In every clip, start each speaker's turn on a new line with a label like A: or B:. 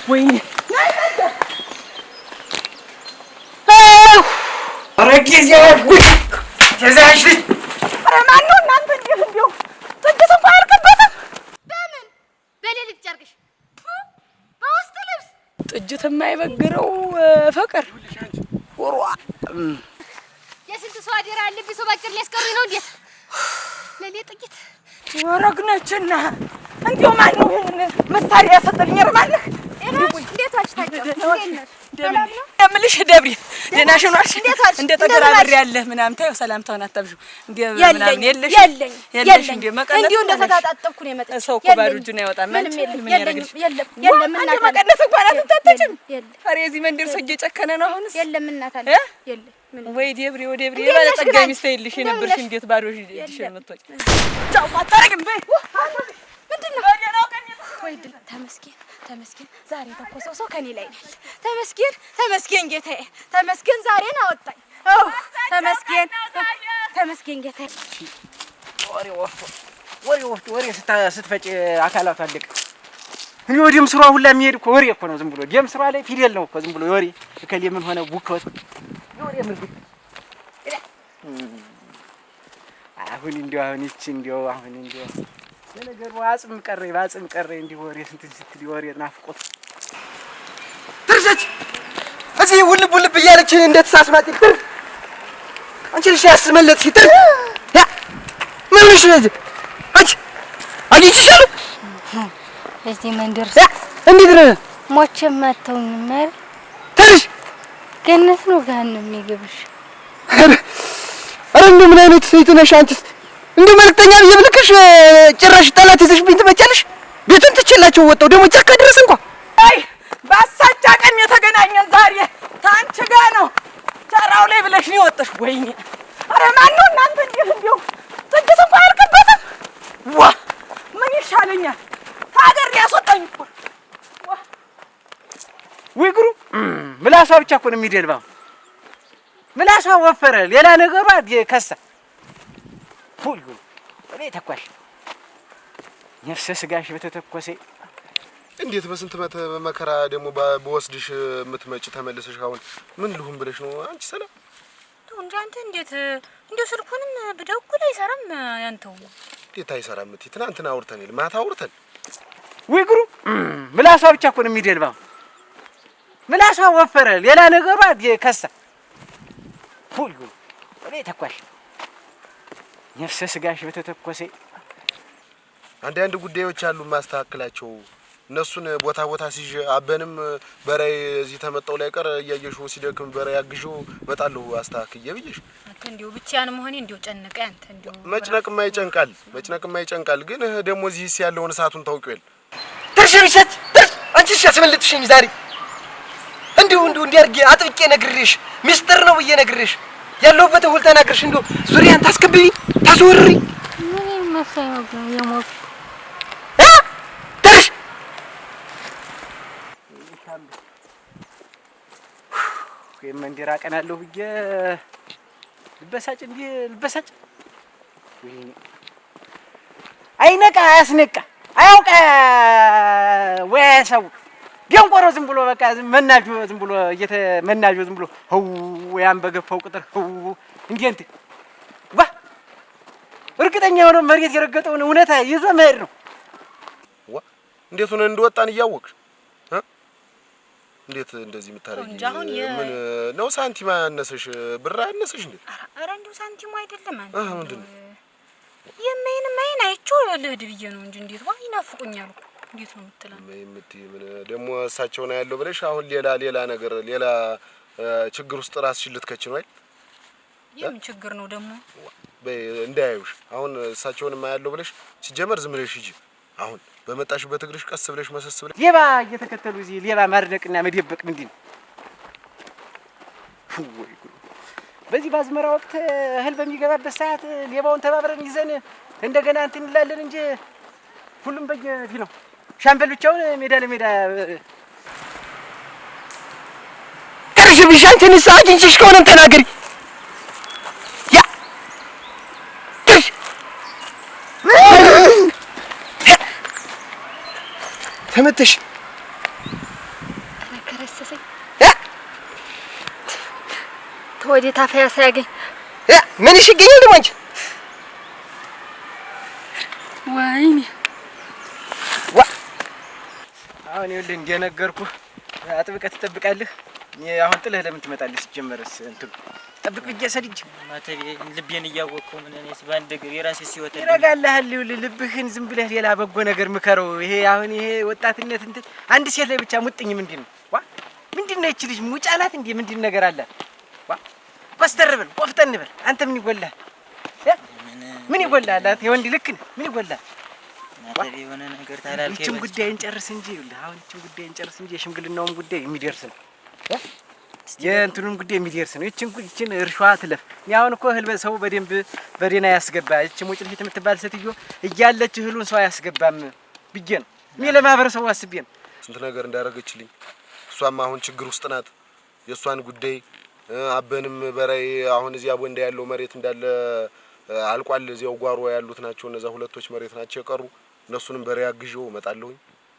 A: وين
B: ركز يا ولد تزعج لي
A: ما انه እናንተ እንዲሁ ጥጅት እንኳን አልከበተም
C: በምን በሌሊት ጨርቅሽ በውስጥ ልብስ
A: ጥጅት የማይበግረው ፍቅር ወሯ
C: የስንት ሰው አደራ ያለብኝ ሰው ባጭር ሊያስቀሩኝ ነው እንዴት ለኔ ጥቂት
A: ወረግነችና እንዲሁ ማን ነው መሳሪያ ያሰጠልኝ ረማለህ
C: እንዴት ዋልሽ ታውቂው
A: የምልሽ ደብሪ ደናሽን ዋልሽ እንደ ተገራብሪ ያለ ምናምን ታዩ ሰላምታውን አታብዡ እንደ ምናምን የለሽ እንደ መቀነት
C: እንዲሁ እንደተጣጣጥኩ ነው የመጣው
A: ሰው እኮ ባዶ እጁን አይወጣም ማለት ምን ያረግልሽ
C: የለም እናት
A: መቀነት እንኳን አትታጠጭም ኧረ እዚህ መንደር ሰው እየጨከነ ነው አሁንስ
C: የለም እናት አለ የለም
A: ወይ ደብሪ ባለ ጠጋይ ሚስት ይልሽ የነበርሽ እንዴት ባዶ እጅሽ መጥቶች ጫው አታረግም በይ
C: ምንድነው ወይ ተመስገን ዛሬ ተኮሰው ሰው ከኔ ላይ ነው ተመስገን ጌታዬ ተመስገን ዛሬን አወጣኝ ተመስገን ጌታዬ
B: ወሬ ስትፈጭ አካላቱ አለቀ እኔ ወዲም ስሯ ሁላ የሚሄድ እኮ ወሬ እኮ ነው ዝም ብሎ ደም ስሯ ላይ ፊደል ነው እኮ ዝም ብሎ ወሬ እከሌ ምን ሆነ ቡከት ወሬ ምን አሁን እንዲያው ለነገሩ አጽም ቀረ እንዲህ ወሬ ስንት ስትል ወሬ ናፍቆት ትርሰች እዚህ ውልብ እያለች እንደተሳስማት ይጥር አንቺ ልጅ ያስመለጥ ሲጥር ያ ምን ልጅ ነህ አንቺ ይሻል
C: እዚህ መንደር
B: እንዴት ነህ
C: ሞቼ ማተውኝ ማር
B: ትርሽ
C: ገነት ነው ጋንም የሚገብሽ
B: አረ እንደው ምን አይነት ሴት ነሽ አንቺስ እንደው መልክተኛ ብልክሽ ጭራሽ ጠላት ይዘሽብኝ ትመጫለሽ ቤቱን ትችላቸው ወጣው ደግሞ ጫካ ድረስ እንኳን
A: አይ ባሳጫ ቀን የተገናኘን ዛሬ ታንቺ ጋር ነው ቻራው ላይ ብለሽ ነው ወጣሽ ወይኔ አረ ማን ነው እናንተ እንዲሁ ጥጅት እንኳን አልከበተም ዋ ምን ይሻለኛል ሀገር ያስወጣኝ እኮ ዋ
B: ወይግሩ ምላሷ ብቻ እኮ ነው የሚደልባው ምላሷ ወፈረ ሌላ ነገሯ ከሳ ሁሉ እኔ ተኳሽ ነፍሰ ስጋሽ በተተኮሰ
D: እንዴት በስንት መከራ ደግሞ በወስድሽ የምትመጪ ተመለሰሽ አሁን ምን ልሁን ብለሽ ነው አንቺ ሰላም
C: ነው እንጂ አንተ እንዴት እንደው ስልኩንም ብደውል አይሰራም ያንተው
D: እንዴት አይሰራም እንት ትናንትና አውርተን ማታ አውርተን
B: ወይግሩ ምላሷ ብቻ እኮ ነው የሚደልባው ምላሷ ወፈረ ሌላ ነገሯ ከሳ ሁሉ እኔ ተኳሽ ነፍሰ ስጋሽ በተተኮሰ
D: አንዳንድ ጉዳዮች አሉ ማስተካከላቸው እነሱን ቦታ ሲጅ አበንም በራይ እዚህ ተመጣው ላይ ቀር እያየሽው ሲደክም በራይ አግዥው መጣለው አስተካክዬ ብዬሽ
C: አንተ እንዲው ብቻህን መሆኔ እንዲው ጨነቀ አንተ እንዲው
D: መጭነቅማ ይጨንቃል ግን ደግሞ እዚህ ያለውን ሰዓቱን ታውቂው
B: ትርሽብሽት አንቺ ሲያስመልጥሽኝ ዛሬ እንዲሁ እንዲያርጊ አጥብቄ ነግሬሽ ሚስጥር ነው ብዬ ነግሬሽ ያለውበት ሁሉ ተናግርሽ እንዶ ዙሪያን ታስከብቢ ታስወሪ
C: ምን መሰለው የሞት
B: ታሽ የመንደራ ቀናለሁ ብዬ ልበሳጭ ወይኔ አይነቃ አያስነቃ አያውቃ ወያሰው ቢያንቆሮ ዝም ብሎ በቃ መናጆ ዝም ብሎ እየተመናጆ ዝም ብሎ ሆው ያን በገፋው ቁጥር ሆው እንዴት ዋ እርግጠኛ ሆኖ መሬት የረገጠውን እውነታ ይዞ መሄድ ነው
D: ዋ እንዴት ሆነ እንደወጣን እያወቅሽ እንዴት እንደዚህ የምታረጊ ምን ነው ሳንቲም አነሰሽ ብር አነሰሽ እንዴ
C: አረ እንደው ሳንቲሙ አይደለም አንተ
D: ምንድነው
C: የማይን አይቼው ልሂድ ብዬ ነው እንጂ እንዴት ዋ ይናፍቁኛል እኮ እንዴት ነው የምትለው
D: ምን ደግሞ እሳቸው ነው ያለው ብለሽ አሁን ሌላ ነገር ሌላ ችግር ውስጥ ራስሽን ልትከች ነው አይደል
C: የምን ችግር ነው ደግሞ
D: እንዳያዩሽ አሁን እሳቸውንማ ያለው ብለሽ ሲጀመር ዝም ብለሽ ሂጂ አሁን በመጣሽበት እግርሽ ቀስ ብለሽ መሰስ ብለሽ
B: ሌባ እየተከተሉ እዚህ ሌባ ማድነቅና መደበቅ ምንድን ነው ወይ በዚህ ባዝመራ ወቅት እህል በሚገባበት ሰዓት ሌባውን ተባብረን ይዘን እንደገና እንትን እንላለን እንጂ ሁሉም በየፊ ነው ሻምበል ብቻውን ሜዳ ለሜዳ እርሽ ቢሻንተን ሳጅንሽ ከሆነም ተናገሪ ያ እርሽ ተመተሽ
C: ወዴ ታፈያ ሳያገኝ
B: ምን ይሽገኛል ደግሞ አንቺ?
C: ወይኔ
B: አሁን ይኸውልህ እንደነገርኩህ አጥብቀህ ትጠብቃለህ። አሁን ጥለህ ለምን ትመጣለህ? ሲጀመርስ እንትን ጠብቅ ብዬሽ ሰድጄ
E: ማተቤ ልቤን እያወቅሁ ምን እኔስ በአንድ እግር የራሴ ሲወጣ
B: ይረጋልሃል። ይኸውልህ ልብህን ዝም ብለህ ሌላ በጎ ነገር ምከረው። ይሄ አሁን ይሄ ወጣትነት እንትን አንድ ሴት ላይ ብቻ ሙጥኝ ምንድን ነው? ምንድን ነው ይቺ ልጅ ሙጫ ናት እንዴ? ምንድን ነገር አላት? ኮስተር ብል ቆፍጠን ብል አንተ ምን ይጎልሃል? ምን ይጎልሃል? የወንድ ልክ ነህ። ምን ይጎልሃል?
E: ማተቤ የሆነ ነገር ታላልከኝ
B: ይቺን ጉዳይን ጨርስ እንጂ ይኸውልህ አሁን ይቺን ጉዳይን ጨርስ እንጂ የሽምግልናውን ጉዳይ የሚደርስ ነው። የእንትኑን ጉዳይ የሚደርስ ነው። ይቺን እርሻዋ ትለፍ። እኔ አሁን እኮ እህል ሰው በደንብ በዴና ያስገባ ይቺ ሙጭልፊት የምትባል ሴትዮ እያለች እህሉን ሰው አያስገባም ብዬ ነው እኔ ለማህበረሰቡ አስቤ ነው።
D: ስንት ነገር እንዳደረገችልኝ እሷም አሁን ችግር ውስጥ ናት። የእሷን ጉዳይ አበንም በራይ አሁን እዚያ ቦንዳ ያለው መሬት እንዳለ አልቋል። እዚያው ጓሮ ያሉት ናቸው እነዛ ሁለቶች መሬት ናቸው የቀሩ። እነሱንም በራይ አግዤው እመጣለሁኝ።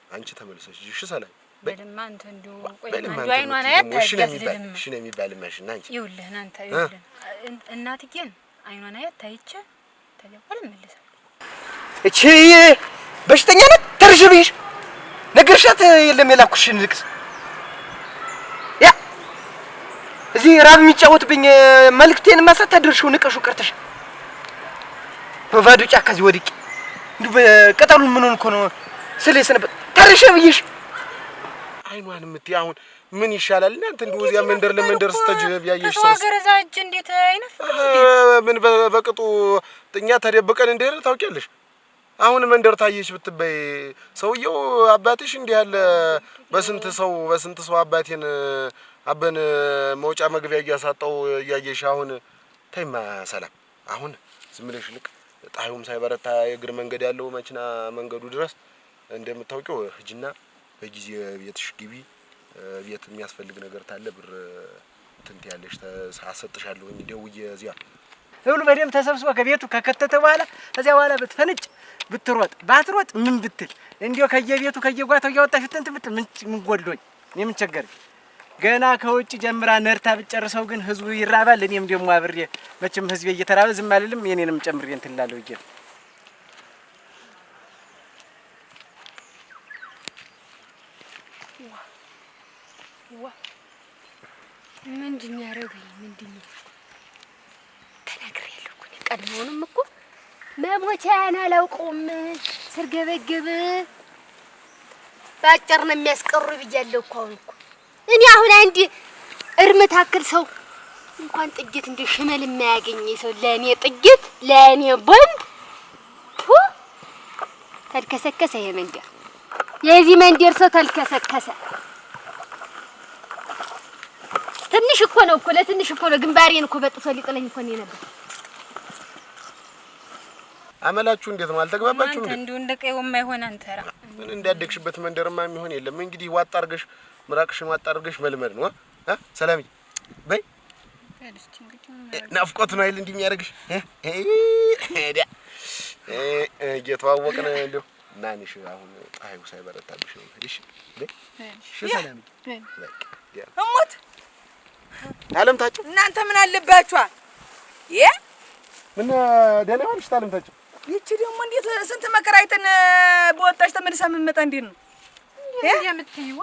D: አንቺ ተመልሰሽ እሺ ሰላም
C: በልማ አንተ እንደው ቆይ አንዱ አይኗን አያታይም።
D: እሺ ነው የሚባል ማሽና አንቺ
C: ይኸውልህ አንተ ይኸውልህ እናትዬን አይኗን አያታይች ተጀባለ መልሰ
B: እቺ በሽተኛ ናት። ተርሽብሽ ነገርሻት የለም የላኩሽን ልክስ ያ እዚህ ራብ የሚጫወትብኝ መልክቴን ማሳታደርሽው ንቀሹ ቀርተሽ በባዶ ጫካ እዚህ ወድቄ እንዱ በቀጠሉን ምን ሆነ እኮ ነው ስለሰነበት ተርሽብሽ
D: አይኗን የምትይ አሁን ምን ይሻላል? እናንተ እንደው እዚያ መንደር ለመንደር ስተጅብ ያየሽ ሰው
C: ገረዛጅ እንዴት አይነፍ
D: ምን በቅጡ እኛ ተደብቀን እንደሄደ ታውቂያለሽ። አሁን መንደር ታየሽ ብትበይ ሰውየው አባትሽ እንዲህ ያለ በስንት ሰው አበን መውጫ መግቢያ እያሳጣው እያየሽ አሁን ተይማ ሰላም አሁን ዝም ብለሽ ልቅ ጣዩም ሳይበረታ የእግር መንገድ ያለው መኪና መንገዱ ድረስ እንደምታውቂው ህጅና በጊዜ ቤትሽ ግቢ። ቤት የሚያስፈልግ ነገር ታለ ብር እንትን ያለሽ አሰጥሻለሁ እንዴ ደውዬ እዚያ ሁሉ በደም ተሰብስቦ ከቤቱ ከከተተ በኋላ እዚያ በኋላ ብትፈንጭ ብትሮጥ ባትሮጥ ምን ብትል እንዴው ከየቤቱ ከየጓታው ያወጣሽ እንትን ምን ጎድሎኝ እኔ ምን ቸገረኝ? ገና ከውጭ ጀምራ ነርታ ብጨርሰው ግን ህዝቡ ይራባል። እኔም ደግሞ አብሬ መቼም ህዝቤ እየተራበ ዝም አልልም። የኔንም ጨምሬ እንትን እላለሁ እጄ
C: ምንድን ያረጋኝ ምንድን ተናግሬያለሁ እኮ ቀድሞውንም እኮ መሞቻዬን አላውቀውም ስርገበገብ ባጭር ነው የሚያስቀሩ ብያለሁ እኮ አሁን እኮ እኔ አሁን አንድ እርምት አክል ሰው እንኳን ጥቂት እንደ ሽመል የማያገኝ ሰው ለኔ ጥቂት ለኔ ቦምብ ተልከሰከሰ። ይሄ መንደር የዚህ መንደር ሰው ተልከሰከሰ። ትንሽ እኮ ነው ለትንሽ እኮ ነው ግንባሬን እኮ በጥሶ ሊጥለኝ እኮ ነው ነበር።
D: አመላችሁ እንዴት ነው? አልተግባባችሁ እንዴ?
C: እንደው እንደቀየው የማይሆን አንተራ
D: ምን እንዳደግሽበት መንደርማ የሚሆን የለም። እንግዲህ ዋጣ አድርገሽ ምራቅሽን ዋጣ አድርገሽ መልመድ ነው። ሰላምዬ በይ ናፍቆት ነው አይደል እንዲህ የሚያደርግሽ? እየተዋወቅን እንደው ናንሽ አሁን ፀሐዩ ሳይበረታብሽ ነው። እሺ በይ እሺ ሰላምዬ በቃ
A: እሞት
D: አለምታቸው
A: እናንተ ምን አለባችኋ?
D: ምን ደህና ዋልሽ አለምታቸው?
A: ይቺ ደግሞ እንዴት ስንት መከራ አይተን በወጣሽ ተመልሳ የምትመጣ እንዴት ነው የምትይዋ?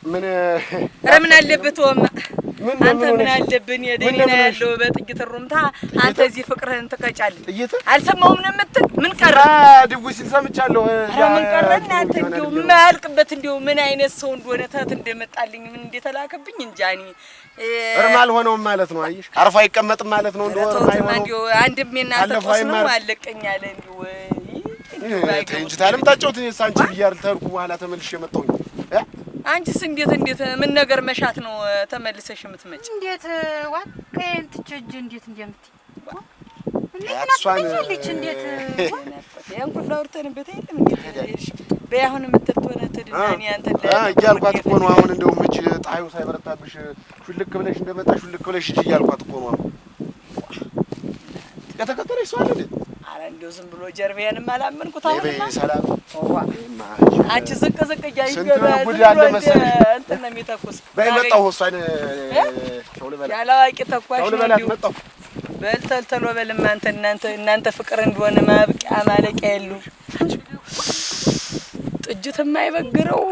D: ምን
A: ምን አለበት ወማ አንተ ምን አለብን? የደህና ያለው በጥቂት ሩምታ አንተ እዚህ ፍቅርህን ትቀጫለህ። አልሰማሁም ነው የምትል ምን ቀረ?
D: ድውይ ሲል ሰምቻለሁ።
A: ምን ቀረ? እናንተ እንደው የማያልቅበት እንደው ምን አይነት ሰው እንደሆነ ታት እንደመጣልኝ ምን እንደተላከብኝ እንጃኒ
D: እርም አልሆነውም ማለት ነው። አይሽ አርፋ አይቀመጥም ማለት ነው። እንደው እርም አይሆነው
A: እንደው አንድም የናንተ ቆስ ነው አለቀኛለ እንደው
D: እንጂ ታለምታቸው ትንሽ አንቺ ብያር ተርኩ በኋላ ተመልሼ መጣሁኝ።
A: አንቺስ እንዴት ምን ነገር መሻት ነው ተመልሰሽ የምትመጪ?
C: እንዴት ዋቀን ትጨጅ እንዴት እንደምትይ
D: አጥሷን
C: እንዴት
A: ያን ሁሉ አውርተንበት አይደለም እንዴ? በያሁን የምትተወነ ተድናኒ አንተ
D: እያልኳት እኮ ነው። አሁን እንደው መች ጣዩ ሳይበረታብሽ ሹልክ ብለሽ እንደመጣሽ ሹልክ ብለሽ እያልኳት እኮ ነው። የተከተለሽ ሰው አይደል?
A: ኧረ እንደው ዝም ብሎ ጀርባዬንም አላመንኩት። አሁን
D: ሰላም
A: አንቺ ዝቅ እያልሽ
D: ጉድ ያለ መሰለሽ
A: እንትን ነው የሚተኩስ።
D: በይ መጣሁ። እሷን ሸው ልበላት
A: ያላዋቂ ተኳሽ
D: ሸው ልበላት መጣሁ።
A: በል ተልተሎ በልማ እናንተ ፍቅር እንደሆነ ማብቂያ ማለቂያ የለውም። ጥጅት የማይበግረው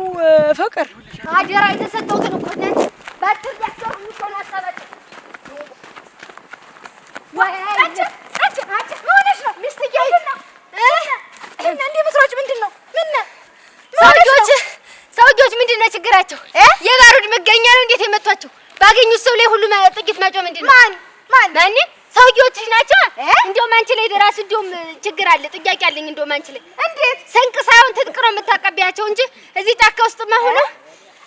A: ፍቅር
C: አደራ የተሰጠውትን እኮ ነች ባትር ያሰሩ እኮ ነው አሳባችሁ። አንቺ ምን ሆነሽ ነው ሚስትዬ? እና እንዴ መስራች ምንድነው? ሰውጆች ምንድነው ችግራቸው? የባሩድ መገኛ ነው እንዴት የመቷቸው? ባገኙት ሰው ላይ ሁሉ ጥቂት ማጮ ምንድነው? ማን ሰውጆች ናቸው? እንደውም አንቺ ላይ ደራስ እንደውም ችግር አለ፣ ጥያቄ አለኝ። እንደውም አንቺ ላይ እንዴት ስንቅ ሳይሆን ትጥቅ ነው የምታቀቢያቸው እንጂ እዚህ ጫካ ውስጥ ማሆነ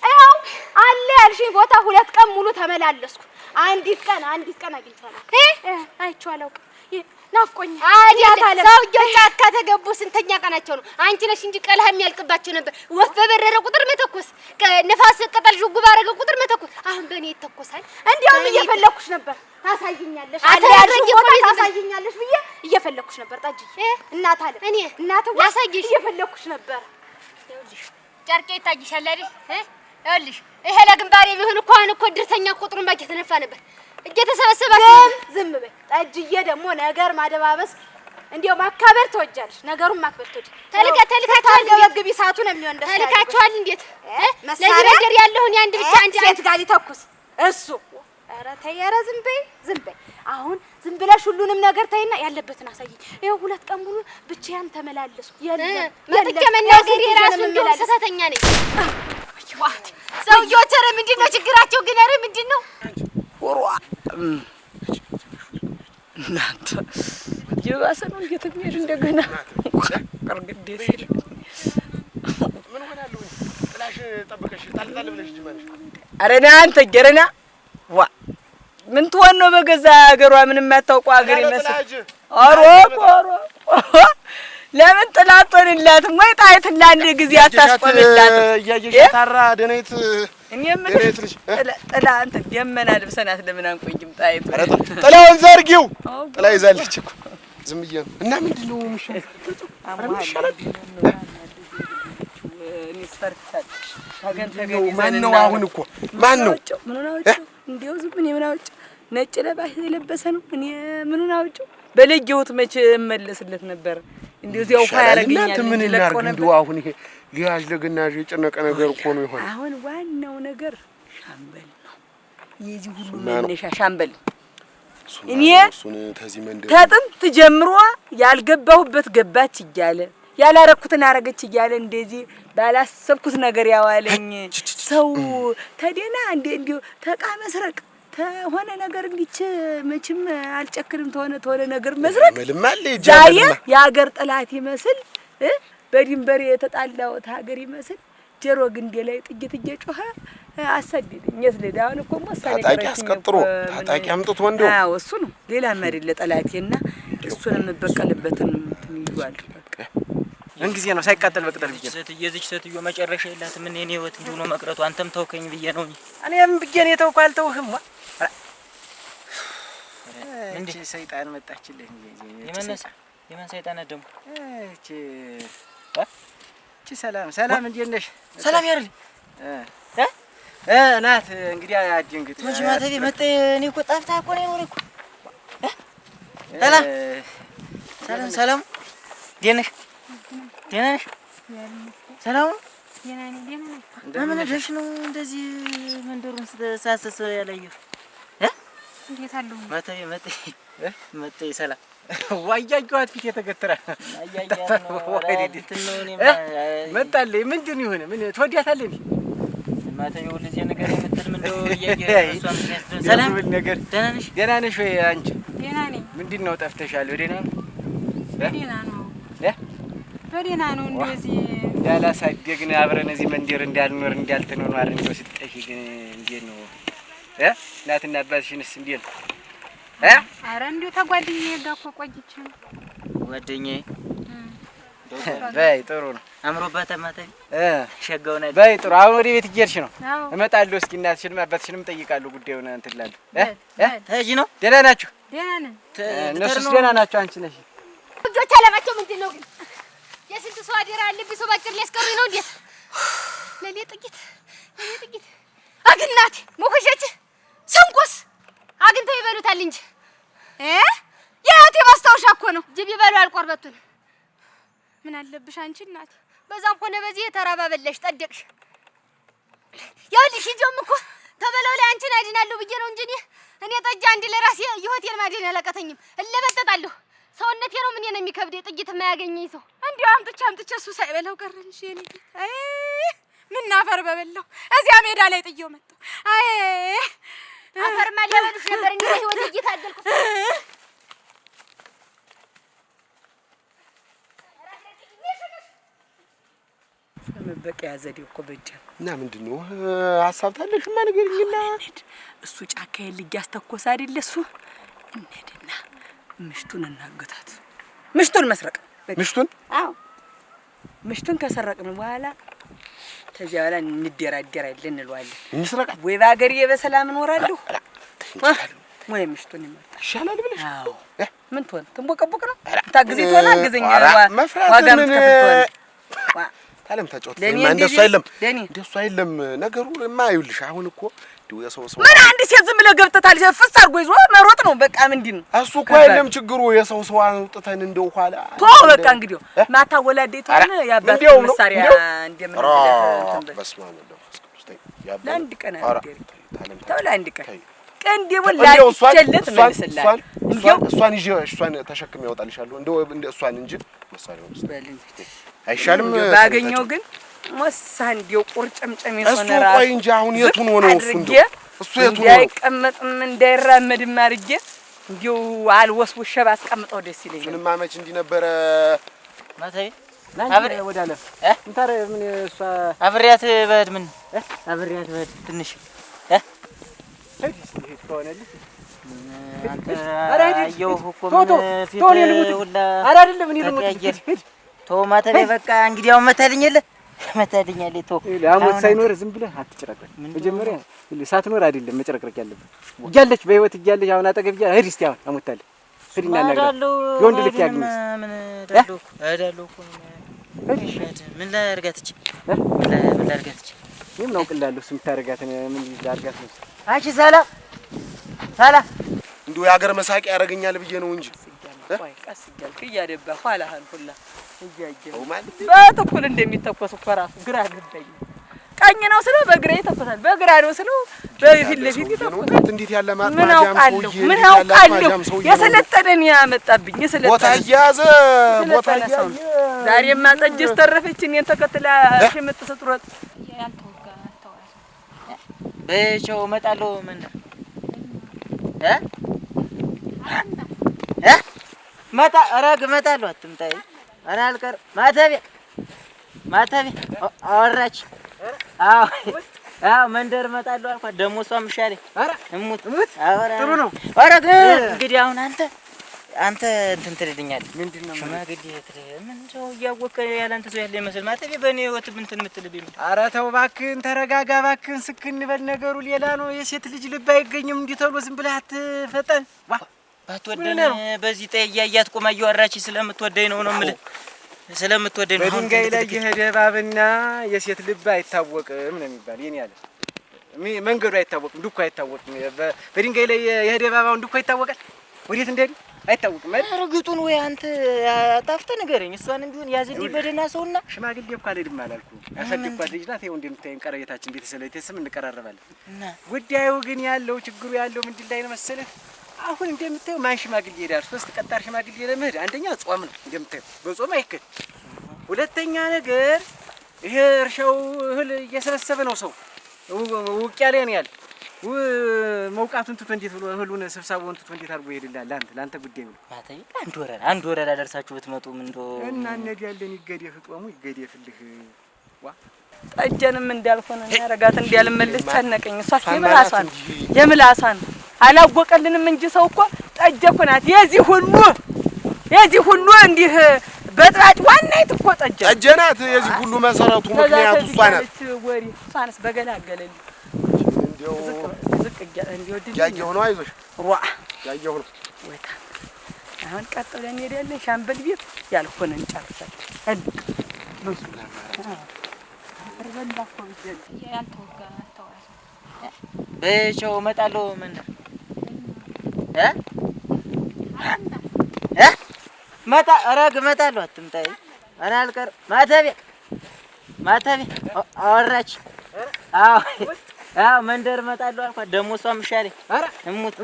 C: አይው አለ ያልሽኝ ቦታ 2 ቀን ሙሉ ተመላለስኩ። አንዲት ቀን አግኝቻለሁ። አይቼው አላውቅም። ናፍቆኝ አዲያታለ ሰውጆች ጫካ ተገቡ። ስንተኛ ቀናቸው ነው? አንቺ ነሽ እንጂ ቀልሃ የሚያልቅባቸው ነበር። ወፍ በበረረ ቁጥር መተኮስ፣ ነፋስ ቅጠል ዥጉ ባረገ ቁጥር መተኮስ። አሁን በእኔ ይተኮሳል። እንዲያውም እየፈለኩሽ ነበር። ታሳይኛለሽ ብዬ እየፈለኩሽ ነበር። ጠጅዬ እናት አለ እኔ ላሳይሽ እየፈለኩሽ ነበር። ይኸውልሽ ጨርቄ ይታይሻል አይደል? ይኸውልሽ ይሄ ለግንባሬ ቢሆን እኮ አሁን እኮ ድርተኛ ቁጥሩን ባክ የተነፋ ነበር። እየተሰበሰባችሁ ዝም በይ። ጠጅዬ ደግሞ ነገር ማደባበስ እንዲያው ማካበር ተወጃለሽ። ነገሩን ማክበር ተወጃለሽ። ተልካችኋል። ገበግቢ ሰዓቱ ነው የሚሆን ደስ ያለው ተልካችኋል። እንዴት ለዚህ ነገር ያለውን ያንድ ብቻ አንድ ሴት ጋር ሊተኩስ እሱ ኧረ ተይ፣ ኧረ ዝም በይ። አሁን ዝም ብለሽ ሁሉንም ነገር ተይና ያለበትን አሳይኝ። ይኸው 2 ቀን ሙሉ ብቻዬን ተመላለስኩ። መጥቼ መናገር የራሱ እንደው ሰተተኛ ነኝ። ሰውዬዎች ኧረ ምንድነው ችግራቸው ግን? ኧረ ምንድነው
A: ወሯ እናንተ የባሰ ነው እየተገኘ እንደገና ቀርግዴ ሲል
D: ምን ሆናለሁ? ጥላሽ ጠብቀሽ ጣልጣል ብለሽ ጅማለሽ።
A: ኧረ ና አንተ ገረና ዋ ምን ትሆን ነው? በገዛ ሀገሯ ምንም የማታውቀው ሀገር ይመስል አሮ ለምን ጥላቶንላትም ወይ ጣይትን ለአንድ ጊዜ አታስቆምላትም?
D: እያየሽ ታራ ደነይት
A: እኔ ምን ጥላ አንተ ደመና ልብሰናት ለምን አንቆይም? ጣይቱ
D: ጥላውን ዘርጊው። ጥላ ይዛለች እኮ ዝም ብዬ ነው። እና ምንድነው የሚሻለው? ማነው አሁን እኮ ማነው?
A: ምኑን አውጪው? እንደው ዝም ምን አውጪው? ነጭ ለባሽ የለበሰ ነው። እኔ ምኑን አውጪው? በለጌውት መቼ እመለስለት ነበር። እንደው እዚያው ያረጋኛል።
D: ምን እናርግ? እንደው አሁን ይሄ ሊያዝ ለግናዥ የጨነቀ ነገር እኮ ነው ይሆን።
A: አሁን ዋናው ነገር ሻምበል ነው። የዚህ ሁሉ መነሻ ሻምበል። እኔ ተጥንት ጀምሮ ያልገባሁበት ገባች እያለ ያላረኩትን አረገች እያለ እንደዚህ ባላሰብኩት ነገር ያዋለኝ ሰው ተደና እንዴ ተቃ መስረቅ ተሆነ ነገር እንዲች መቼም አልጨክንም። ተሆነ ነገር መስረቅ ዛሬ የሀገር ጠላት ይመስል በድንበር የተጣላሁት ሀገር ይመስል ጀሮ ግንዴ ላይ ጥይት እየጮኸ አሰደደኝ። የስለዳ አሁን እኮ
D: ታጣቂ አስቀጥሮ ታጣቂ አምጥቶ እንደው
A: አዎ እሱ ነው ሌላም አይደለ ጠላቴና እሱን የምበቀልበትን እንትን ይዟል። በቃ
B: ምን ጊዜ ነው ሳይቃጠል በቅጠል ብዬ
E: የዚች ሴትዮ መጨረሻ የላትም። እኔ ህይወት እንዲሁ ነው መቅረቱ። አንተም ተውከኝ ብዬ ነው እንጂ
B: እኔም ብዬ ነው የተውኩ። አልተውህም። እንዴ ሰይጣን መጣችልህ እንዴ? የማን ሰይጣን ደግሞ? እቺ ሰላም እንዴት ነሽ?
E: ሰላም ያርል
B: ናት እንግዲህ አድንግጥ
E: ወንጂ ማተቤ መጣ። እኔ እኮ ጣፍታ እኮ ነው የኖርኩ። ሰላም ደህና ነሽ? ሰላም ምን ሆነሽ ነው እንደዚህ መንደሩን ሳሰሰ ያላየሁ?
C: እንዴት አለው
E: ማተቤ መጣ ሰላም
B: ዋያጇት ፊት የተገተረ መጣልኝ። ምንድን ይሁን ምን ትወዲያታለህ?
E: ማተቤው ለዚህ ነገር የምትል ምን ነው እሷም ሰላም
B: ነገር ደህና ነሽ ወይ አንቺ?
C: ደህና ነኝ።
B: ምንድን ነው ጠፍተሻል? ደህና
C: ነው እንደዚህ
B: ያላሳደግን አብረን እዚህ መንደር እንዳልኖር እንዳልተኖር ማለት ነው። ስትጠፊ ግን እንዴት ነው እናትና አባትሽንስ እንዴት ነው?
C: ኧረ እንደው ተጓደኛዬ ጋር እኮ ቆይቼ ነው።
E: ጓደኛዬ
B: በይ ጥሩ ነው።
E: አምሮባታ ማተቤ ሸጋው ነው።
B: በይ ጥሩ። አሁን ወደ ቤት እየሄድሽ ነው? እመጣለሁ። እስኪ እናትሽንም አባትሽንም እጠይቃለሁ። ጉዳዩን እንትን እላለሁ።
E: ተጂ ነው?
B: ደህና ናችሁ?
C: ደህና ነን።
B: እነሱስ ደህና ናቸው? አንቺ ነሽ?
C: ሰውዬዎች አለማቸው ምንድነው ግን? የስንት ሰው አደራ አለብኝ ሰው ባጭር ሊያስቀሩኝ ነው እንዴት? ለኔ ጥቂት አግናቴ ሞከሸች ሰንቆስ አግንተው ይበሉታል እንጂ የአያቴ ማስታወሻ እኮ ነው። ጅብ ይበሉ አልቆርበቱን። ምን አለብሽ አንቺ እናቴ? በዛም ሆነ በዚህ የተራባ በላሽ ጠደቅሽ። ያልሽ ሂጂም እኮ ተበለው ላይ አንቺን አድናለሁ ብዬ ነው እንጂ እኔ ጠጅ አንድ ለራሴ የሆቴል ማደን ያለቀተኝም እለበጠጣለሁ። ሰውነቴ ነው ምን ነው የሚከብደኝ ጥቂት የማያገኘኝ ሰው እንዲያው አምጥቼ እሱ ሳይበላው ቀረንሽ። የኔ አይ ምን አፈር በበላው እዚያ ሜዳ ላይ ጥዬው መጣሁ። አይ አፈር ማለበልሽ ነበር እንዴ ህይወት እየታገልኩ
A: መበቂያ ዘዴ እኮ በእጅ
D: እና ምንድነው ሐሳብ ታለሽማ ንገሪኝና
A: እሱ ጫካ ይልግ ያስተኮሰ አይደል እሱ እንዴና ምሽቱን እናገታት ምሽቱን መስረቅ ምሽቱን አዎ ምሽቱን ከሰረቅን በኋላ ከዚያ በኋላ እንደራደራለን እንለዋለን
D: እንስረቃ
A: ወይ ባገር በሰላም እኖራለሁ ወይ ምሽቱን ይመጣ
D: ይሻላል ብለሽ
A: አዎ ምን ትሆን ትንቦቀቦቅ ነው ታግዜ ትሆና አግዘኛ ዋጋ ምትከፍል
D: ታለም ታጫውት እንደሱ አይደለም ነገሩማ ይኸውልሽ አሁን እኮ ዲው የሰው
A: ምን አንድ ሴት ዝም ብለ ገብተታል ፍስ አርጎ ይዞ መሮጥ ነው በቃ ምንድን ነው
D: እሱ እኮ አይደለም ችግሩ የሰው ሰው አንጥተን እንደው ኋላ
A: በቃ እንግዲህ ማታ ወላዴት ሆነ ያባት መሳሪያ እንደምን
D: በስመ አብ
A: ለአንድ ቀን ተው ለአንድ ቀን ቀንዴ ወላዴ ጀለት መስላል
D: እሷን ይዤ እሷን ተሸክም ያወጣልሻለሁ እንደው እሷን እንጂ መሳሪያው ውስጥ አይሻልም
A: ባገኘው ግን ወሳን ዲው ቁርጭምጭም ይሶነ ራስ
D: እሱ ቆይ እንጂ አሁን የቱን ሆነው እሱ የቱን ሆነው
A: አይቀመጥም እንዳይራመድም አድርጌ እንዲው አልወስውሽ ባስቀምጠው ደስ ይለኛል።
D: ምንም አመች እንዲ ነበረ
E: ማታዬ
B: አብሬ ወዳለ እንታረ ምን እሷ
E: አብሬያት በድ ምን አብሬያት በድ ትንሽ
B: ሆነልሽ
E: አንተ አየሁ እኮ ምን ፊት ሁላ
B: አይደለም እኔ ልሙት
E: ተው ማታዬ በቃ እንግዲህ አሁን መታልኝለ መታልኛል ተው
B: ለአሞት ሳይኖር ዝም ብለህ አትጨረቅረቅ። መጀመሪያ ሳትኖር አይደለም መጨረቅረቅ ያለብህ እያለች በህይወት እያለች አሁን አጠገብ እያ ሂድ እስቲ አሁን አሞታለ ሂድና እናገር የወንድ ልክ ያግኝስ
E: ምን እዳለሁ እኮ ምን ላድርጋት እቺ ምን ላድርጋት እቺ
B: ምን አውቅልሃለሁ እሱ የምታደርጋት ምን ላድርጋት ነው
E: አንቺ ሳላ
D: እንደው የሀገር መሳቂያ ያደርገኛል ብዬ ነው እንጂ
A: ቆይ ቀስ እያልክ እያደባ ኋላህን ሁላ እያየው
D: ማለት
A: በትኩል እንደሚተኮስ እኮ ራሱ ግራ ገባኝ። ቀኝ ነው ስለው በግራ ይተኮሳል፣ በግራ ነው ስለው በፊት ለፊት ይተኮሳል።
D: እንዴት ያለ
A: ምን አውቃለሁ የሰለጠነን ያመጣብኝ የሰለጠነ
D: ቦታ ያዘ
A: ዛሬማ ጠጅ ተረፈች እኔን ተከትላ ሽምጥ ስትሮጥ ያልተወጋ ተዋስ
E: በቸው እመጣለሁ ምን መጣ አረግ እመጣለሁ አትምጣይ አና አልቀር ማተቤ አወራች አዎ መንደር እመጣለሁ አልኳት ደግሞ እሷም ሻለኝ ኧረ እሙት አወራ
B: ጥሩ ነው
E: አረግ እንግዲህ አሁን አንተ እንትን ትልልኛለህ ምንድነው ሽማግሌ ምን ሰው እያወቀ ያለ አንተ ሰው ያለ ይመስል ማተቤ በእኔ ህይወት እንትን የምትልብኝ
B: ኧረ ተው እባክህን ተረጋጋ እባክህን ስክን በል ነገሩ ሌላ ነው የሴት ልጅ ልብ አይገኝም እንዲህ ተብሎ ዝም ብለህ አትፈጠን
E: ባትወደኝ በዚህ ጠያያት ቆማ እያወራች ስለምትወደኝ ነው የምልህ ስለምትወደኝ ነው
B: በድንጋይ ላይ የሄደ እባብና የሴት ልብ አይታወቅም ነው የሚባል የኔ ያለ መንገዱ አይታወቅም ዱካ አይታወቅም በድንጋይ ላይ የሄደ እባብ ዱካ ይታወቃል ወዴት እንደሄደ አይታወቅም አይደል
E: እርግጡን ወይ አንተ አጣፍተህ ንገረኝ እሷንም ቢሆን ያዝልኝ በደህና ሰውና
B: ሽማግሌ እኮ አልሄድም አላልኩም ያሳደግኳት ልጅ ናት ይኸው እንደምታየን ቀረቤታችን ቤተሰብ እንቀራረባለን ጉዳዩ ግን ያለው ችግሩ ያለው ምንድን ላይ ነው መሰለህ አሁን እንደምታየው ማን ሽማግሌ ይሄዳል ሶስት ቀጣር ሽማግሌ ለመሄድ አንደኛ ጾም ነው እንደምታየው በጾም አይከድ ሁለተኛ ነገር ይሄ እርሻው እህል እየሰበሰበ ነው ሰው ውቅያ ላይ ነው ያለ መውቃቱን ትቶ እንዴት ብሎ እህሉን ስብሳቡን ትቶ እንዴት አድርጎ ይሄድልሃል ለአንተ ጉዳይ ነው
E: ማታዬ አንድ ወረዳ ደርሳችሁ ብትመጡ ምን እንደው
B: እና እንሄዳለን ይገደፍ ጦሙ ይገደፍልህ ዋ
A: ጠጀንም እንዳልሆነ ያረጋት እንዲያልመልስ ጨነቀኝ እሷ የምላሷን አላወቀልንም እንጂ ሰው እኮ ጠጀ እኮ ናት የዚህ ሁሉ እንዲህ በጥራጭ ዋናይት እኮ ጠጀ
D: ናት የዚህ ሁሉ መሰረቱ ምክንያቱ እሷ ናት
A: ወሪ እሷንስ በገላገለልኝ
D: እንደው
A: ዝቅ እንዲወድ
D: ያየሁ ነው አይዞሽ
A: ዋ
D: ያየሁ ነው
A: ወታ አሁን ቀጥ ብለን እንሄዳለን ሻምበል ቤት ያልሆነ እንጨርሳለን።
E: በቸው እመጣለሁ። ምን እመጣለሁ። አትምጣ እኔ አልቀርም። ማተቤ አወራች። አዎ መንደር እመጣለሁ አልኳት። ደግሞ እሷም ምሻለኝ። ኧረ እሙት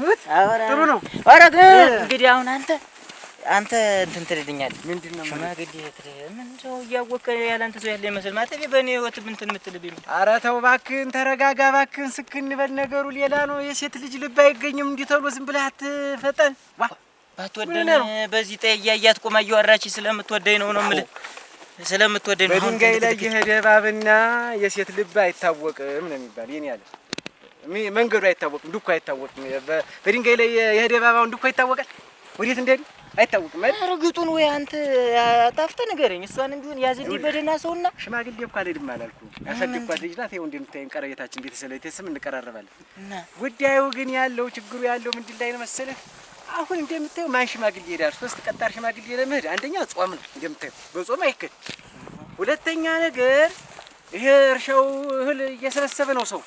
E: ጥሩ ነው። ኧረ ግን እንግዲህ አሁን አንተ እንትን ትልልኛለህ። ምንድን ነው ሽማግሌ ምን ሰው እያወቅህ ያለ አንተ ሰው ያለ ይመስል ማተቤ በእኔ ህይወት እንትን የምትልብኝ።
B: ኧረ ተው እባክህን፣ ተረጋጋ እባክህን። ስክን በል ነገሩ ሌላ ነው። የሴት ልጅ ልብ አይገኝም እንዲህ ተብሎ ዝም ብለህ አትፈጠን።
E: ባትወደኝ በዚህ ጠያያት ቆማ እያወራች ስለምትወደኝ ነው የምልህ። ስለምትወደኝ ነው።
B: በድንጋይ ላይ የሄደ እባብና የሴት ልብ አይታወቅም ነው የሚባል። የኔ ያለ መንገዱ አይታወቅም፣ ዱካ አይታወቅም። በድንጋይ ላይ የሄደ እባብ አሁን ዱካ ይታወቃል? ወዴት እንደሄዱ አይታወቅም አይደል?
E: እርግጡን ወይ አንተ አጣፍተህ ንገረኝ። እሷንም ቢሆን ያዝልኝ በደህና ሰውና።
B: ሽማግሌ እኮ አልሄድም አላልኩም። ያሳደግኳት ልጅ ናት። ይኸው እንደምታየን ቀረቤታችን ቤተሰብ እንቀራረባለን። ጉዳዩ ግን ያለው ችግሩ ያለው ምንድን ላይ ነው መሰለህ? አሁን እንደምታየው ማን ሽማግሌ ይሄዳል? 3 ቀጣር ሽማግሌ ለመሄድ አንደኛ ጾም ነው እንደምታየው፣ በጾም አይከድ። ሁለተኛ ነገር ይሄ እርሻው እህል እየሰበሰበ ነው ሰው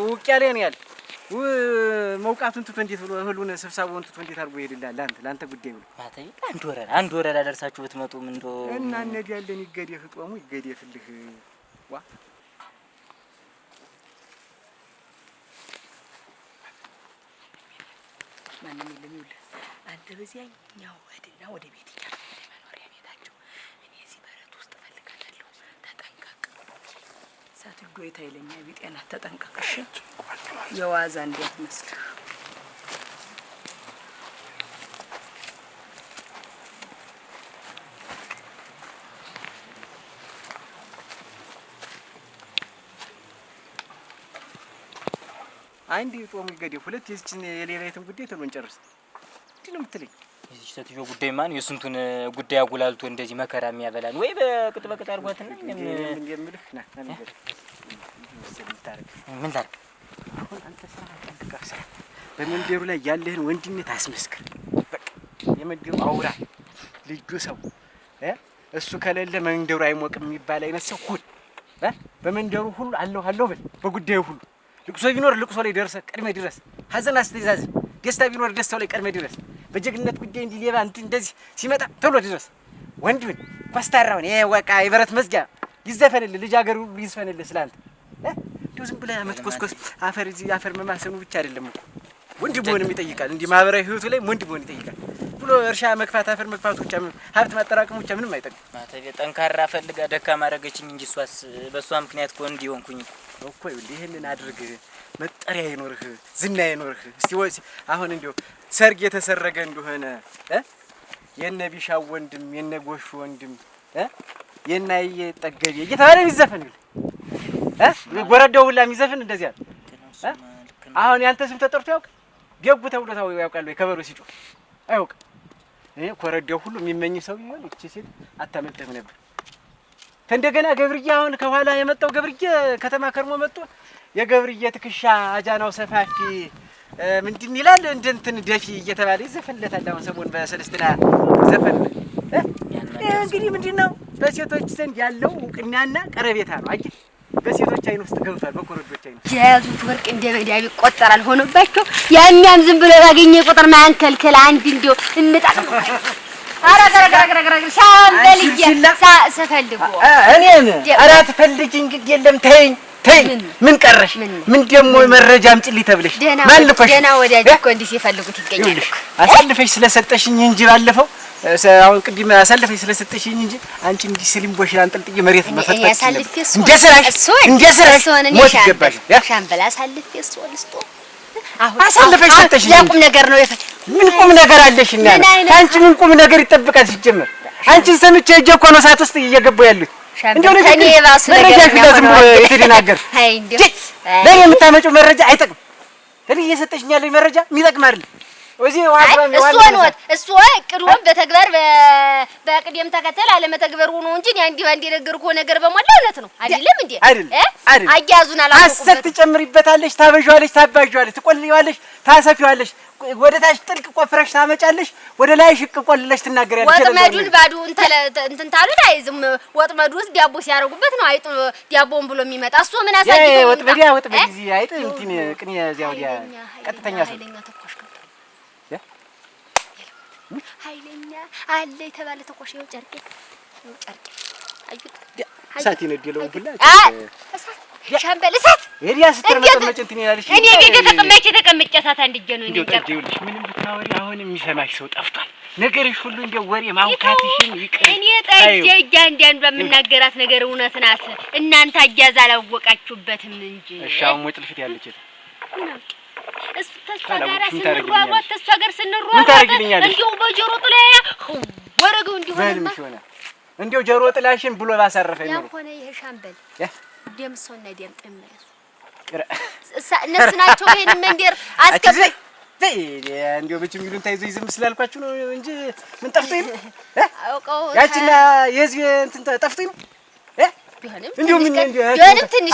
B: ውቅያ ላይ ነው ያለ። መውቃቱን ትቶ እንዴት ብሎ እህሉን ስብሰባውን ትቶ እንዴት አድርጎ ይሄድልሃል? ለአንተ ጉዳይ ብሎ
E: ማተይ አንድ ወረዳ ደርሳችሁ ብትመጡ ምን እንደው
B: እና እንሄዳለን። ይገደፍ ጦሙ ይገደፍልህ። ዋ
A: ማንም የለም። ይኸውልህ አንተ በዚያኛው ሂድና ወደ ቤት ይቻላል፣ ወደ መኖሪያ ቤታቸው። እኔ እዚህ በረት ውስጥ እፈልጋለሁ። ተጠንቀቅ። ሳትጎ ይታይለኛ ቢጤና ተጠንቀቅ። እሺ የዋዛ እንዳትመስልህ።
B: አንድ ጦሙ ይገደፍ፣ ሁለት የዚችን የሌላይቱን ጉዳይ ተሎ እንጨርስ። እንዴት ነው የምትለኝ?
E: እዚህ ሴትዮ ጉዳይ ማን የስንቱን ጉዳይ አጉላልቶ እንደዚህ መከራ የሚያበላን ወይ በቅጥ አድርጓትና
B: እንደምልህ ና ነገር
E: ምን ታርግ?
B: አሁን አንተ ስራ ተንቀሳቀስ። በመንደሩ ላይ ያለህን ወንድነት አስመስክር። በቃ የመንደሩ አውራ ልጁ ሰው እሱ ከሌለ መንደሩ አይሞቅም የሚባል አይነት ሰው ሁን። በመንደሩ ሁሉ አለሁ በል። በጉዳዩ ሁሉ ልቅሶ ቢኖር ልቅሶ ላይ ደርሰህ ቀድመህ ድረስ። ሀዘን አስተዛዝን። ደስታ ቢኖር ደስታው ላይ ቀድመህ ድረስ። በጀግንነት ጉዳይ እንዲህ ሌባ እንደዚህ ሲመጣ ቶሎ ድረስ። ወንድምን ኮስታራውን በቃ የበረት መዝጊያ ይዘፈንልህ፣ ልጅ አገር ሁሉ ይዘፈንልህ ስላንተ። እንደው ዝም ብለህ መትኮስኮስ አፈር እዚህ አፈር መማሰኑ ብቻ አይደለም እኮ ወንድ መሆንም ይጠይቃል። እንዲህ ማህበራዊ ህይወቱ ላይ ወንድ መሆን ይጠይቃል። ብሎ እርሻ መግፋት አፈር መግፋት ብቻ ሀብት ማጠራቀም ብቻ ምንም አይጠቅም።
E: ማተቤ ጠንካራ ፈልጋ ደካማ አደረገችኝ እንጂ እሷስ በእሷ ምክንያት እኮ እንዲህ ሆንኩኝ
B: እኮ። ይሄንን አድርግ፣ መጠሪያ ይኖርህ፣ ዝና ይኖርህ። እስቲ አሁን እንዲያው ሰርግ የተሰረገ እንደሆነ የነ ቢሻው ወንድም የነ ጎሹ ወንድም የናየ ጠገቤ እየተባለ ይዘፈንልህ ጎረዳው ሁላ የሚዘፍን እንደዚህ አለ። አሁን ያንተ ስም ተጠርቶ ያውቅ? ደጉ ተብሎ ያውቃል ወይ? ከበሮ ሲጮህ አያውቅም። ኮረዳው ሁሉ የሚመኝ ሰው ይሆን? እቺ ሴት አታመልጥም ነበር። እንደገና ገብርዬ አሁን ከኋላ የመጣው ገብርዬ ከተማ ከርሞ መጥቶ የገብርዬ ትከሻ አጃናው ሰፋፊ ምንድን ይላል እንትን ደፊ እየተባለ ይዘፈንለታል። አሁን ሰሞን በሰለስትና ዘፈን እንግዲህ ምንድነው በሴቶች ዘንድ ያለው እውቅናና ቀረቤታ ነው። አየህ በሴቶች አይን ውስጥ ገብቷል። በኮረዶች አይን
C: የያዙት ወርቅ እንደ መዳብ ይቆጠራል ሆኖባቸው ያሚያም ዝም ብሎ ባገኘ ቁጥር ማንከልከል አንድ እንዲው እንጣጥ አረጋጋጋጋጋ ሻምበልዬ ሰፈልጉ
B: እኔን አራት ፈልጊ እንግዲህ የለም ተይኝ ምን ቀረሽ? ምን ደግሞ መረጃ አምጪልኝ ተብለሽ ማን ልኮሽ?
C: ደህና ወዲያጅ እኮ እንዲህ ሲፈልጉት ይገኛል።
B: አሳልፈሽ ስለሰጠሽኝ እንጂ ባለፈው አሁን ቅድም አሳልፈሽ ስለሰጠሽኝ እንጂ አንቺ እንዲህ ስሊምቦሽ አንጠልጥዬ መሬት መፈጠጥ እንደ ስራሽ ሞት ይገባሽ።
C: ሻምበል አሳልፌ እሱ ልስጦ
B: አሳልፈሽ ሰጠሽኝ።
C: ያቁም ነገር ነው።
B: ምን ቁም ነገር አለሽና አንቺ ምን ቁም ነገር ይጠብቃል? ሲጀመር አንቺን ሰምቼ እጄ እኮ ነው ሰዓት ውስጥ እየገባሁ ያሉት። እንደው ለኔ የባሱ ነገር ነው የተደናገር።
C: አይ እንዴ
B: ለኔ የምታመጪው መረጃ አይጠቅም። ለኔ እየሰጠሽኝ ያለኝ መረጃ የሚጠቅም አይደል። ወዚህ ዋድራም
C: እሱ እቅዱን በተግባር በቅደም ተከተል አለመተግበር ሆኖ እንጂ አንዲ ባንዲ ነገርኩ ነገር በመላ እውነት ነው አይደለም እንዴ?
B: አይደል
C: አያዙን አላውቁበት።
B: አሰት ትጨምሪበታለሽ፣ ታበዣዋለሽ፣ ታባዣዋለሽ፣ ትቆልዪዋለሽ፣ ታሰፊዋለሽ፣ ወደ ታች ጥልቅ ቆፍረሽ ታመጫለሽ፣ ወደ ላይ ሽቅ ቆልለሽ ትናገሪያለሽ።
C: ወጥመዱን ባዶ እንትን ታሉት አይዝም። ወጥመዱ ውስጥ ዳቦ ሲያረጉበት ነው አይጡ ዳቦን ብሎ የሚመጣ። እሱ ምን አሳጅቶ
B: ወጥመድ እዚህ አይጥ እንትን ቅኔ እዚያ ወዲያ ቀጥተኛ ሰው ኃይለኛ አለ የተባለ ተቆሽ ነው። ጨርቄ አዩት እሳት ይነደለው ሁላ ሻምበል እሳት ሄዲያ ስትመጨመጭ እንትን ይላልሽ።
C: እኔ ተቀመጨ እሳት አንድጄ ነው እንዴ ጨርቄ።
B: ይኸውልሽ ምንም ብታወሪ አሁን የሚሰማሽ ሰው ጠፍቷል። ነገርሽ ሁሉ እንደ ወሬ ማውካትሽን ይቅር።
C: እኔ ጠይቄ አንዳንዱ በምናገራት ነገር እውነት ናት። እናንተ አያዝ አላወቃችሁበትም እንጂ።
B: እሺ አሁን ወጥ ልፍት ያለች
C: እሱ ተሷ ጋር ስንሯሯጥ እንዲሁ በጆሮ ጥላያ ወረገው እንዲሁ ሆነ
B: እንዲሁ ጆሮ ጥላሽን ብሎ ባሳረፈኝ ነው።
C: ያንኮነ ይሄ ሻምበል ደምሶና ደም ጥምረሱ እነሱ ናቸው። ይሄን መንደር አስከበ እንዲሁ ብቻ ሚሉን ታይዞ ይዝም ስላልኳችሁ ነው እንጂ ምን ጠፍቶኝ ነው? አውቀው
B: ያቺና የዚህ እንትን ጠፍቶኝ ነው። እንዲሁ ምን
C: ቢሆንም ትንሽ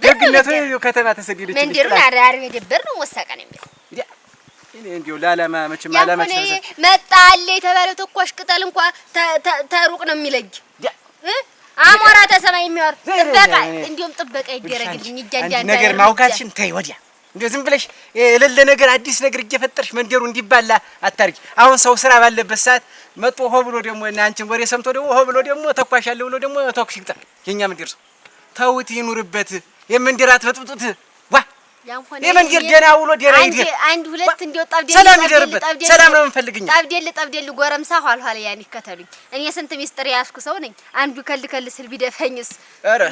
B: ደግነቱ ከተማ ተሰደደች
C: መንደሩን አርበደበር ነው ወሰቀ ነው የሚለው
B: እንዲሁ ለዓላማ መቼም ዓላማች
C: መጣ አለ የተባለው ተኳሽ ቅጠል እንኳን ተሩቅ ነው የሚለጅ አሞራ ተሰማይ የሚወር ጥበቃ እንዲሁም ጥበቃ ይደረግልኝ እያንዳንዱ
B: ነገር ማውካትሽን ተይ ወዲያ። እንዴ ዝም ብለሽ የሌለ ነገር አዲስ ነገር እየፈጠርሽ መንደሩ እንዲባላ አታርጊ። አሁን ሰው ስራ ባለበት ሰዓት መጥቶ ሆ ብሎ ደግሞ እና አንቺን ወሬ ሰምቶ ደግሞ ሆ ብሎ ደግሞ ተኳሽ አለ ብሎ ደግሞ ተኩስ ይቅጠር። የኛ መንደር ሰው ተውት ይኑርበት። የመንደር አትበጥብጡት። ዋ የመንደር ደና ውሎ ደና ይደር።
C: አንድ ሁለት እንዲወጣው ደና
B: ሰላም ይደርበት። ሰላም ነው የምንፈልግኝ።
C: ጠብደል ጎረምሳ ኋልኋላ ያን ይከተሉኝ። እኔ ስንት ሚስጥር ያስኩ ሰው ነኝ። አንዱ ከልከል ስል ቢደፈኝስ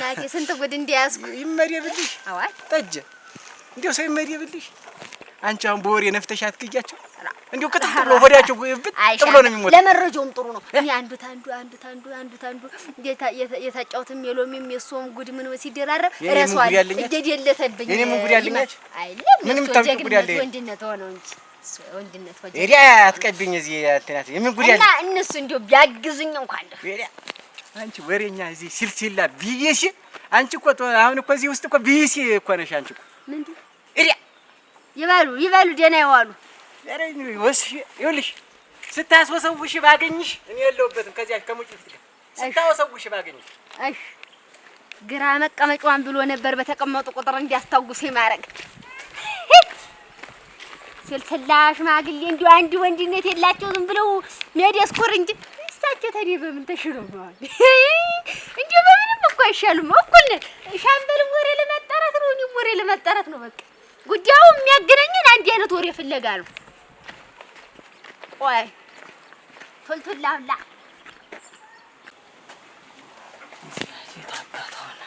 C: ናቴ ስንት ጉድ እንዲያስኩ
B: ይመሪብልሽ።
C: አዋይ
B: ጠጅ እንዴው ሰው ይመሪብልሽ። አንቺ አሁን በወሬ ነፍተሽ አትክያቸው። እንዴው ከተም ብሎ ሆዳቸው ብጥ ብሎ ነው የሚሞት።
C: ለመረጃውም ጥሩ ነው። እኔ አንዱ ታንዱ የታጫውትም የሎሚም የሶም ጉድ ምን ሲደራረብ ረሷል እየደለተብኝ።
B: እኔ ምን ጉድ ያለኛች
C: ምንም ታውቁ ያለ ወንድነት ሆነው እንጂ ወንድነት ወደ
B: ኤሪያ አትቀብኝ። እዚህ አትናት የምን ጉድ ያለ
C: እና እነሱ እንዴው ቢያግዙኝ እንኳን
B: ኤሪያ አንቺ ወሬኛ እዚህ ሲልሲላ ቢይሲ አንቺ እኮ አሁን እኮ እዚህ ውስጥ እኮ ቢይሲ እኮ ነሽ አንቺ እኮ
C: ምንድን
B: ኤሪያ
C: ይባሉ ደህና ይዋሉ።
B: ኧረ ወስሽ ይኸውልሽ ስታስወሰውሽ ባገኝሽ እኔ የለሁበትም። ከዚያ ከሙጭ ፍትካ ስታወሰውሽ ባገኝሽ
C: እሺ ግራ መቀመጫዋን ብሎ ነበር በተቀመጡ ቁጥር እንዲያስታውሰኝ ማረግ ስልስላ ሽማግሌ እንዲሁ አንድ ወንድነት የላቸው ዝም ብለው ሜዲያስኮር እንጂ እሳቸው ታዲያ በምን ተሽለው ነው እንዲሁ በምንም እኮ አይሻሉም። እኩል ነን። ሻምበልም ወሬ ለመጣራት ነው፣ እኔም ወሬ ለመጣራት ነው። በቃ ጉዳዩ የሚያገናኘን አንድ አይነት ወሬ ፍለጋ ነው። ቆይ ቶልቶላውላ
A: የታባታውና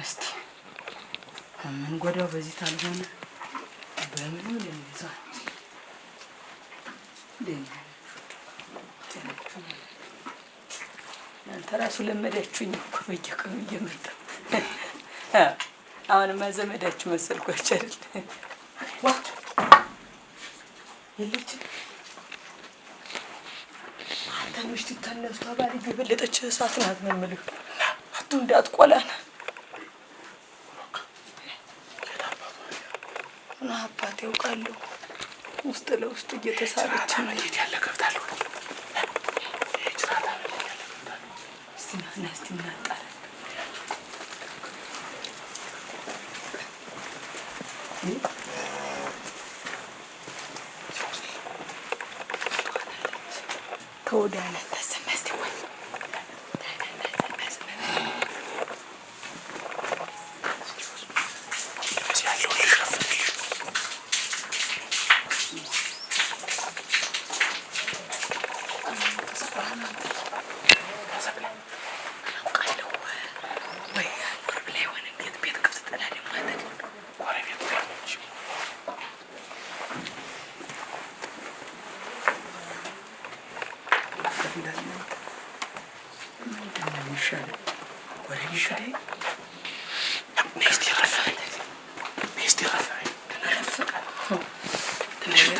A: እስቲ ምን ጎዳው በዚህ ታልሆነ በምን ለምዛ አንተ ራሱ ለመዳችሁኝ እኮ በየቀኑ እየመጣሁ አሁንማ ዘመዳችሁ መሰልኳችሁ አይደል? ዋ የለችም አንተ ምሽት ተነስቷ ባሪ በበለጠች እሳት ናት ነው የምልህ። እንዳትቆላና እና አባቴ ያውቃለሁ ውስጥ ለውስጥ እየተሳለች ነው። እንዴት ያለ ገብታለሁ እስቲ እናጣራ ከወዳለ ተሰማስቲ ወይ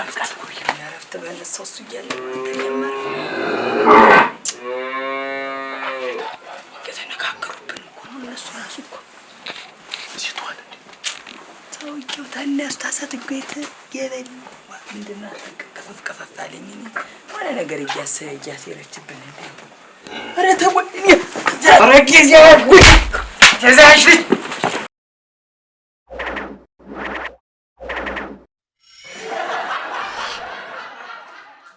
A: እረፍት በነሳው እሱ እያለ ተጀመረ። የተነካከሩብን እኮ ነው እነሱ ራሱ እኮ ሲቷል ሰውዬው ታናስ ታሰጥጎት ገበል ምንድን ነው ከፈፍ አለኝ ሆነ ነገር እያሰረችብን እንዴ ኧረ ተወኝ ኧረ ጊዜ ወይ ተዛሽ